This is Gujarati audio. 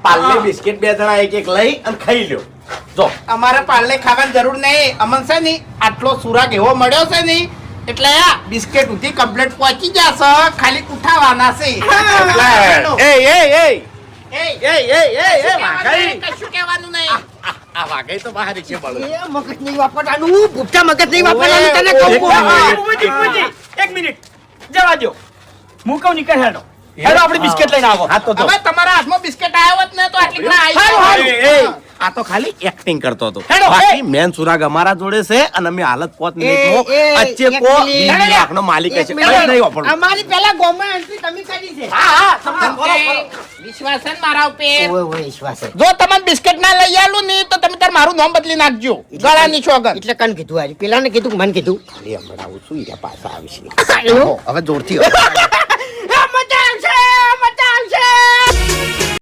પાર્લે બિસ્કિટ 2 જણા એક એક લઈ અને ખાઈ લ્યો. જો અમારે પાર્લે ખાવાની જરૂર નહીં. અમન છે ને આટલો સુરાગ એવો મળ્યો છે ને એટલે આ બિસ્કિટ ઉધી કમ્પ્લીટ પહોંચી જશે. ખાલી ઉઠાવાના છે. કશું કહેવાનું નહીં. આ વાઘઈ તો બહાર છે બળ. એ મગજ નહીં વાપરવાનું, ભૂપટા મગજ નહીં વાપરવાનું, તને કહું. એક મિનિટ જવા દો. હું કહું નીકળ હેડો. હેડો આપણે બિસ્કિટ લઈને આવો. હા તો જો. હવે તમારા હાથમાં બિસ્કિટ આવ્યો હોત ને તો આટલી ઘણા હારું, આવી હારું. આ તો ખાલી એક્ટિંગ કરતો હતો. હેડો, બાકી મેન સુરાગ અમારા જોડે છે અને અમે હાલત 5 મિનિટમાં અચ્ચે કો 20 લાખનો માલિક છે. કઈ નહીં વાપરવું. અમારી પેલા ગોમાં એન્ટ્રી તમે કરી છે. વિશ્વાસ છે ને મારા ઉપર. ઓય ઓય વિશ્વાસ છે. જો તમે બિસ્કિટ ના લઈ આલું ને તો તમે તાર મારું નામ બદલી નાખજો ગળાની છોગન. એટલે કન કીધું આજે પેલાને કીધું કે મને કીધું ખાલી હમણાં આવું છું ઈરા પાછા આવીશ. હવે જોરથી